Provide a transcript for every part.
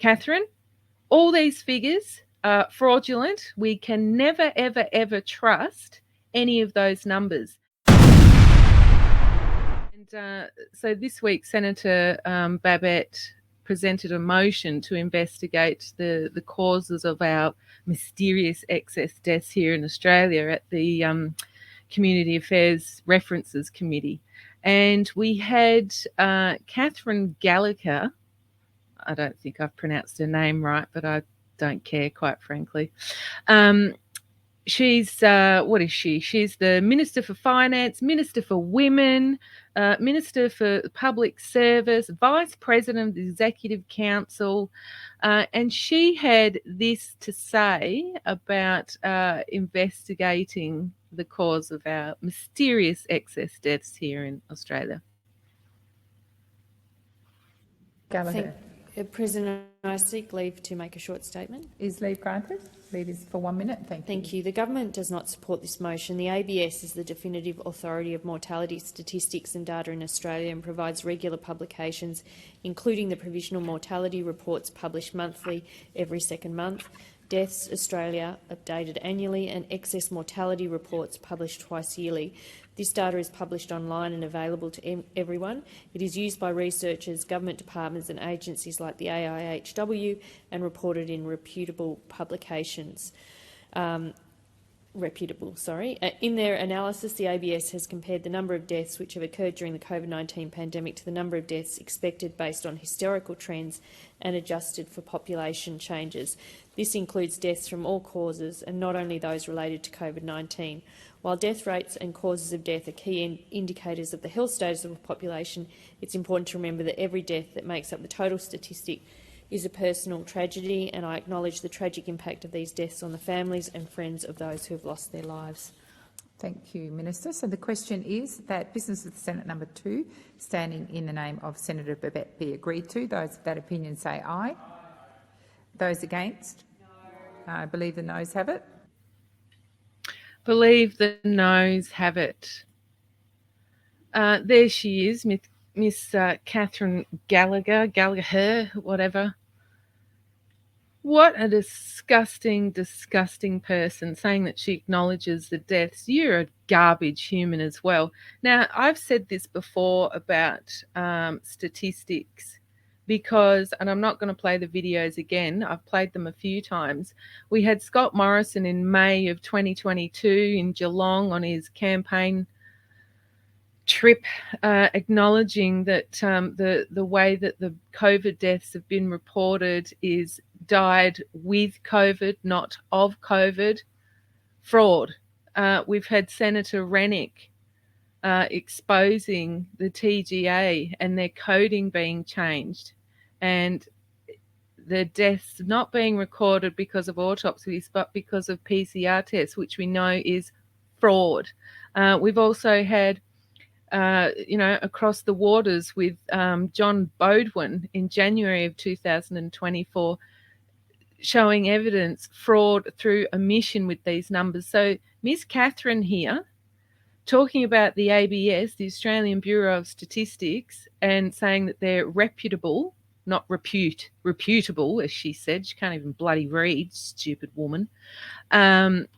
Catherine, all these figures are fraudulent. We can never, ever, ever trust any of those numbers. And so this week, Senator Babet presented a motion to investigate the causes of our mysterious excess deaths here in Australia at the Community Affairs References Committee. And we had Catherine Gallagher. I don't think I've pronounced her name right, but I don't care, quite frankly. She's, what is she? She's the Minister for Finance, Minister for Women, Minister for Public Service, Vice President of the Executive Council, and she had this to say about investigating the cause of our mysterious excess deaths here in Australia. Gallagher. President, I seek leave to make a short statement. Is leave granted? Leave is for 1 minute. Thank you. The government does not support this motion. The ABS is the definitive authority of mortality statistics and data in Australia and provides regular publications, including the provisional mortality reports published monthly every second month, Deaths Australia updated annually, and excess mortality reports published twice yearly. This data is published online and available to everyone. It is used by researchers, government departments and agencies like the AIHW and reported in reputable publications. In their analysis, the ABS has compared the number of deaths which have occurred during the COVID-19 pandemic to the number of deaths expected based on historical trends and adjusted for population changes. This includes deaths from all causes and not only those related to COVID-19. While death rates and causes of death are key indicators of the health status of a population, it's important to remember that every death that makes up the total statistic is a personal tragedy, and I acknowledge the tragic impact of these deaths on the families and friends of those who have lost their lives. Thank you, Minister. So the question is that business of Senate number 2, standing in the name of Senator Babet, be agreed to. Those of that opinion say aye. Those against? No. I believe the noes have it. Believe the noes have it. There she is, Miss Catherine Gallagher, whatever. What a disgusting, disgusting person, saying that she acknowledges the deaths. You're a garbage human as well. Now, I've said this before about statistics because, and I'm not going to play the videos again, I've played them a few times. We had Scott Morrison in May of 2022 in Geelong on his campaign trip, acknowledging that the way that the COVID deaths have been reported is died with COVID, not of COVID. Fraud. We've had Senator Rennick exposing the TGA and their coding being changed, and the deaths not being recorded because of autopsies but because of PCR tests, which we know is fraud. We've also had across the waters with John Bodwin in January of 2024, showing evidence fraud through omission with these numbers. So Ms. Catherine here, talking about the ABS, the Australian Bureau of Statistics, and saying that they're reputable, not reputable, as she said. She can't even bloody read, stupid woman.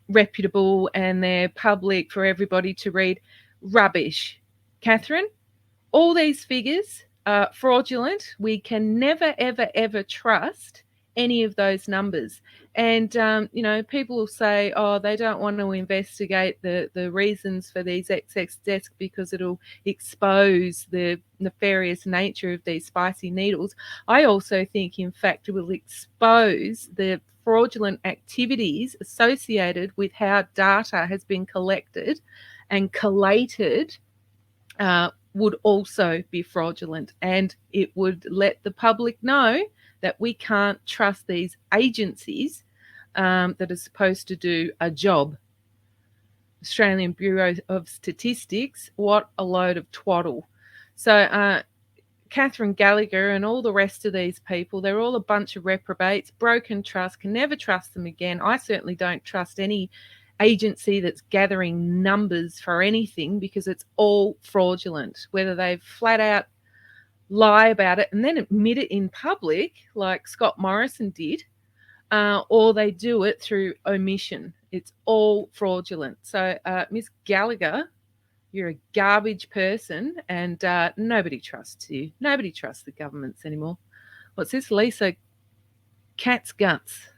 Reputable, and they're public for everybody to read. Rubbish. Catherine, all these figures are fraudulent. We can never, ever, ever trust any of those numbers. And, people will say, oh, they don't want to investigate the reasons for these excess deaths because it'll expose the nefarious nature of these spicy needles. I also think, in fact, it will expose the fraudulent activities associated with how data has been collected and collated, would also be fraudulent, and it would let the public know that we can't trust these agencies that are supposed to do a job. Australian Bureau of Statistics, what a load of twaddle. So Catherine Gallagher and all the rest of these people, they're all a bunch of reprobates, broken trust, can never trust them again. I certainly don't trust any agency that's gathering numbers for anything because it's all fraudulent, whether they've flat out lie about it and then admit it in public, like Scott Morrison did, or they do it through omission. It's all fraudulent. So, Ms. Gallagher, you're a garbage person, and nobody trusts you. Nobody trusts the governments anymore. What's this, Lisa? Cat's guts.